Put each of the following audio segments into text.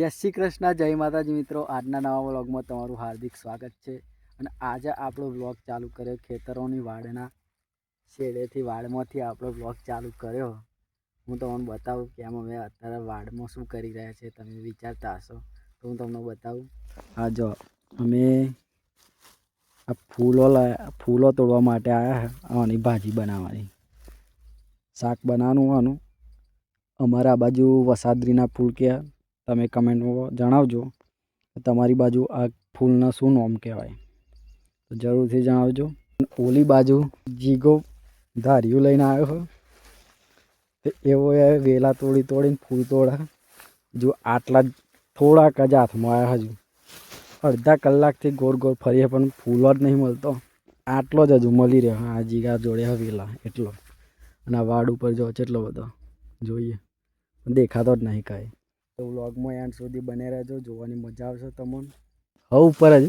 જય શ્રી કૃષ્ણ, જય માતાજી મિત્રો. આજના નવા વ્લોગમાં તમારું હાર્દિક સ્વાગત છે. અને આજે આપણો વ્લોગ ચાલુ કર્યો ખેતરોની વાડના શેડેથી, વાડમાંથી આપણો વ્લોગ ચાલુ કર્યો. હું તમને બતાવું કે આમ અમે અત્યારે વાડમાં શું કરી રહ્યા છે. તમે વિચારતા હશો તો હું તમને બતાવું. હા જો અમે આ ફૂલો તોડવા માટે આવ્યા છે. આની ભાજી બનાવવાની, શાક બનાવવાનું આનું. અમારા બાજુ વસાદરીના ફૂલ કે તમે કમેન્ટમાં જણાવજો તમારી બાજુ આ ફૂલના શું નામ કહેવાય, તો જરૂરથી જણાવજો. ઓલી બાજુ જીગો ધાર્યું લઈને આવ્યો હોય તો એવો એ વેલા તોડીને ફૂલ તોડા. જો આટલા થોડાક જ હાથમાં આવ્યા. હજુ અડધા કલાકથી ગોળ ગોળ ફરીએ પણ ફૂલ જ નહીં મળતો. આટલો જ હજુ મળી રહ્યો. આ જીગા જોડે વેલા એટલો. અને આ વાડ ઉપર જો કેટલો બધો જોઈએ, દેખાતો જ નહીં કાંઈ. તો વ્લોગમાં એન્ડ સુધી બને રહેજો, જોવાની મજા આવશે તમને. હવે ઉપર જ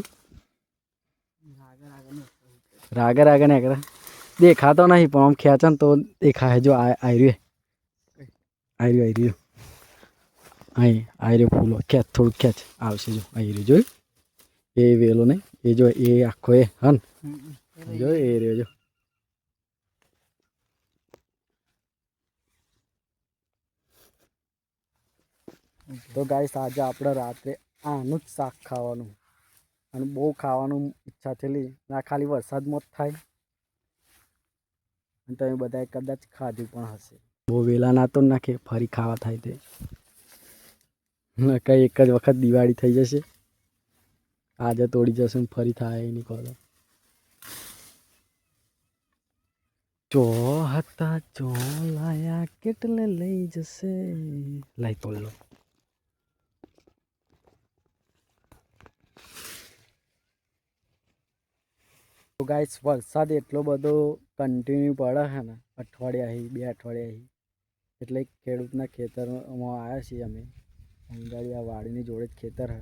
રાગે રાગે ને કરે દેખાતો નહીં, પણ આમ ખેંચે ને તો દેખાય. જો આર્યું અહીં આર્યો ફૂલો ખેંચ, થોડુંક ખેંચ આવશે. જો આર્યું જોયું એ વેલો નહીં, એ જો એ આખો એ હન જો એ રહ્યો. જો તો ગાઈસ આજે આપણે રાત્રે આનું જ શાક ખાવાનું, અને બહુ ખાવાનું ઈચ્છા થયેલી. ના ખાલી વરસાદમાં જ થાય, અને તમે બધાએ કદાચ ખાધું પણ હશે. બહુ વેલા ના તો નાખે, ફરી ખાવા થાય તે કંઈ એક જ વખત દિવાળી થઈ જશે. આજે તોડી જશે ને ફરી થાય નહીં ખબર. ચો હતા ચો લાયા કેટલે લઈ જશે. લાઈ તોડ લો. તો ગાઈસ વરસાદ એટલો બધો કન્ટિન્યુ પડે છે ને, અઠવાડિયા 2 અઠવાડિયા. એટલે ખેડૂતના ખેતરમાં આવ્યા છીએ અમે. અંગાડી આ વાડીની જોડે જ ખેતર છે.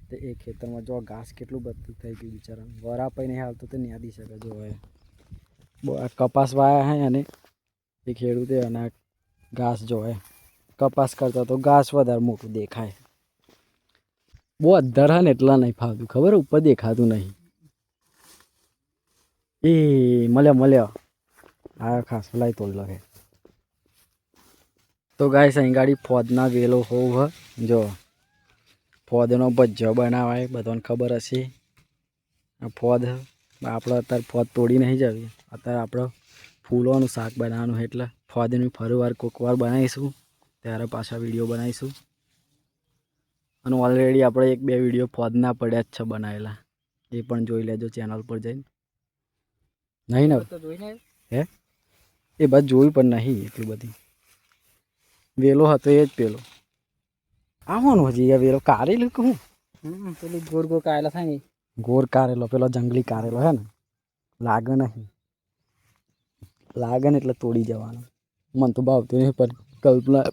તો એ ખેતરમાં જો ઘાસ કેટલું બધું થઈ ગયું બિચારા. વરાપાઈ નહીં આવતું તો ન્યાદી શકે. જો આ કપાસ વાયા હે અને એ ખેડૂતે, અને ઘાસ જોવે કપાસ કરતા તો ઘાસ વધારે મોટું દેખાય. બહુ અધર હે ને એટલા નહીં ફાવતું, ખબર ઉપર દેખાતું નહીં. એ મળ્યો આ ખાસ લાઈ તોડ લખે. તો ગાઈસ અહીં ગાડી ફોદના વેલો હોવ હ. જો ફોદનો ભજ્જો બનાવાય, બધાને ખબર હશે. આ ફોદ આપણે અત્યારે ફોદ તોડી નહીં જવી. અત્યારે આપણે ફૂલોનું શાક બનાવવાનું, એટલે ફોદનું ફરીવાર કોકવાર બનાવીશું, ત્યારે પાછા વિડીયો બનાવીશું. અને ઓલરેડી આપણે 1-2 વિડીયો ફોદના પડ્યા જ છે બનાવેલા, એ પણ જોઈ લેજો ચેનલ પર જઈને. નહીં ને હે એ બસ જોયું પણ નહીં એટલી બધી. વેલો હતો એ જ પેલો આવવાનો હજી. આ વેલો કારેલો કે હું પેલું ગોર ગોર કારેલા થાય ને, ગોર કારેલો પેલો જંગલી કારેલો હે ને. લાગે નહીં, લાગે ને એટલે તોડી જવાનો. મને તો ભાવતું નહીં, પણ કલ્પના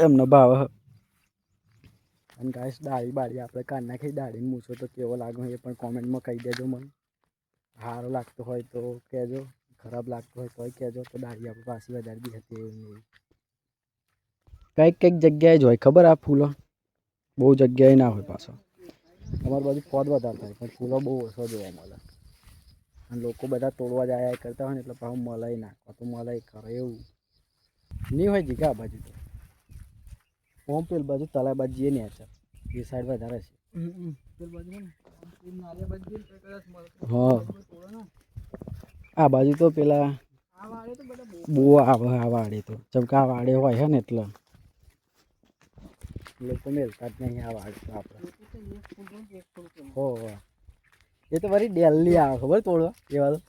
એમનો ભાવ. અને ગાઈસ દાળી બાળી આપણે કાઢ નાખી. દાળીને મૂછો તો કેવો લાગે એ પણ કોમેન્ટમાં કહી દેજો. મને સારો લાગતો હોય તો કહેજો, ખરાબ લાગતો હોય તોય કહેજો. તો દાળી આપણે પાછી વધારે બી હતી એવી. કંઈક જગ્યાએ જ હોય ખબર. આ ફૂલો બહુ જગ્યાએ ના હોય પાછો. અમારી બાજુ ફોદ વધારે થાય, પણ ફૂલો બહુ ઓછો જોવા મળે. અને લોકો બધા તોડવા જાય કરતા હોય ને, એટલે પાછું મલાઈ નાખવા તો મલાઈ કરે એવું નહીં હોય. જીગા આ બાજુ તો ઓમ પેલ બાજુ તળાવ બાજુ જઈએ ને એ સાઈડ વધારે છે. હા આ બાજુ તો પેલા બહુ આવે. આ વાડે તો ચમકા આ વાડે હોય ને, એટલે લોકો મેળતા જ નહીં આ વાડે તો આપણે. હો એ તો વળી ડેલી આવે ખબર તોડવા. એવા તો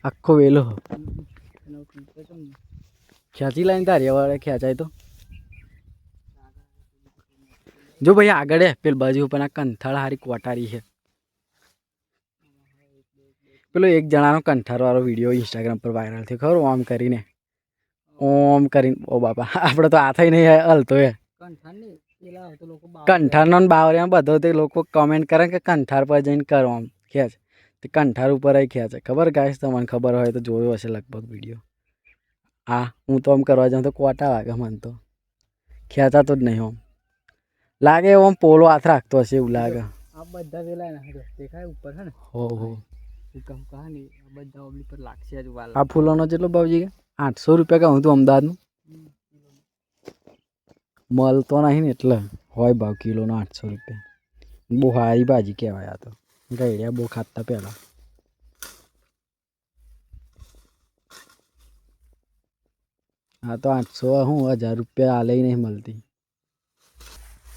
આખો વેલો ખેંચી લાઈને તારી વાળે ખેંચાય તો. જો ભાઈ આગળ પેલ બાજુ પણ આ કંથાળ હારી કોટારી છે. પેલો એક જણાનો કંઠાર વાળો વિડીયો ઇન્સ્ટાગ્રામ પર વાયરલ થયો ખબર. ઓમ કરીને ઓ બાપા આપણે તો આ થઈ નહીં હલતો એ કંઠારનો બાવરિયામાં બધો. તે લોકો કમેન્ટ કરે કે કંઠાર પર જઈને કરો આમ ખેંચ, તે કંઠાર ઉપર આવી ખેંચે. ખબર ગાઈસ તમને ખબર હોય તો જોયો હશે લગભગ વિડીયો. હા હું તો આમ કરવા જાઉં તો કોટા વાગે મને તો ખેંચાતો જ નહીં. આમ લાગે એવો આમ પોલો હાથ રાખતો હશે એવું લાગે. આ બધા વેલા ના દેખાય ઉપર છે ને. હો હો ભૂકંપ કહાની આ બધા ઓબલી પર લાગશે જ વાલ. આ ફૂલોનો કેટલો ભાવ છે? 800 રૂપિયા કહું તું અમદાવાદનું. મળતો નહીં ને એટલે હોય ભાવ કિલોનો 800 રૂપિયા. બહુ સારી ભાજી કહેવાય આ તો. ગઈડિયા બહુ ખાતા પહેલાં. હા તો 800 હું 1000 રૂપિયા આ લઈ નહીં મળતી.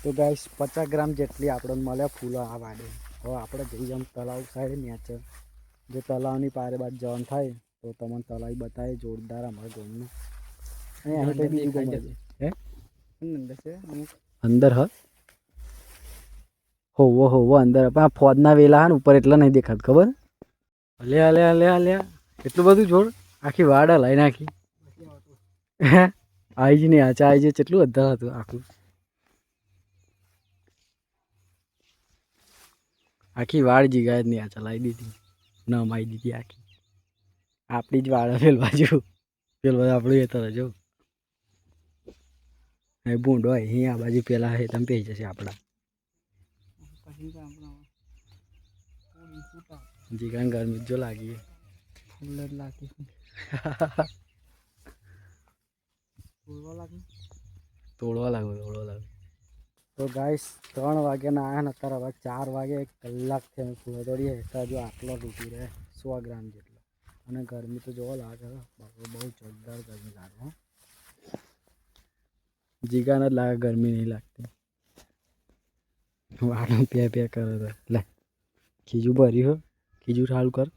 તો ગાઈસ 50 ગ્રામ જેટલી આપણને મળે ફૂલો આ વાડે. હવે આપણે જઈ જમ તળાવ સાઈડ નેચર જો તળાવની પારે બાદ જવાનું થાય તો તમને તળાવ બતાવે જોરદાર અમારા ગામનું. અહીં તો બીજું કોઈ મળે હે અંદર છે અમુક અંદર હ હોવો અંદર પણ આ ફોદના વેલા ને ઉપર એટલા નહીં દેખાત ખબર. હલે એટલું બધું જોડ આખી વાડ હલાઈ નાખી. હે આવી જ નહીં આચા આવી જ કેટલું અધર હતું આખું. આખી વાડ જીગાય જ નહીં આ ચલાવી દીધી ન મારી દીધી આખી. આપણી જ વાડ પેલ બાજુ આપણું એ તરફ જો એ ભૂંડો અહીં આ બાજુ પેલા હે તમે પી જશે આપણા જીગાન ગરમી જો લાગી ફૂલ જ લાગી તોડવા લાગો. તો ગાઈસ 3 વાગ્યાના આવ્યા ને અત્યારે હવે 4 વાગે 1 કલાકથી અમે ફૂલો તોડીએ તો હજુ આટલો તૂટી રહે 100 ગ્રામ જેટલો. અને ગરમી તો જોવા લાગે બહુ જોરદાર ગરમી લાગે. જીગાને જ લાગે ગરમી નહીં લાગતી. વાળું પે કરે તો લે ખીજું ભરી હો ખીજું સારું કર.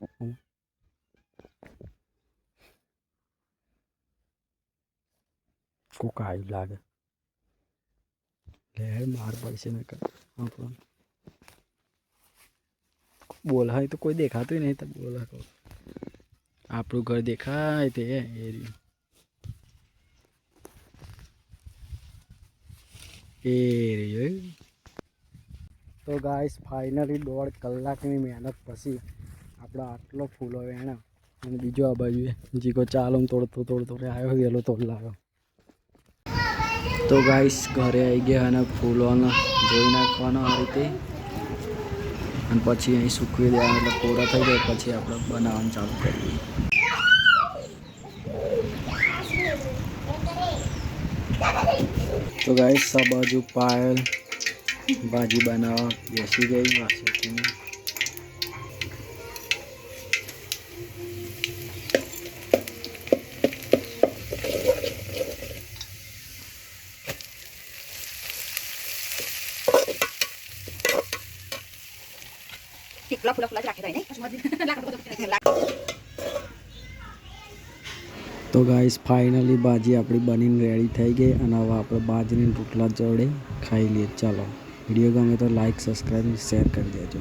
કોક આવ્યું લાગે લે માર પડશે ને બોલાય તો કોઈ દેખાતું નહીં તો બોલા આપણું ઘર દેખાય તે એ રહ્યું. તો ગાઈસ ફાઇનલી 1.5 કલાકની મહેનત પછી આપણો આટલો ફૂલો વેણા અને બીજો આ બાજુ જીકો ચાલો તોડતો આવ્યો વહેલો તોડ લાવ્યો. તો ગાઈસ ઘરે આવી ગયા અને ફૂલોને ધોઈ નાખવાનો આ રીતે અને પછી અહીં સૂકવી દેવાનું એટલે કોરા થઈ જાય પછી આપણે બનાવવાનું ચાલુ કરીએ. તો ગાઈસ આ બાજુ પાયલ ભાજી બનાવવા બેસી ગઈ વાસી. તો ગાઈસ ફાઇનલી ભાજી આપણી બનીને રેડી થઈ ગઈ અને હવે આપણે બાજરીના રોટલા જોડે ખાઈ લઈએ. ચાલો વિડીયો ગમે તો લાઈક સબસ્ક્રાઈબ શેર કરી દેજો.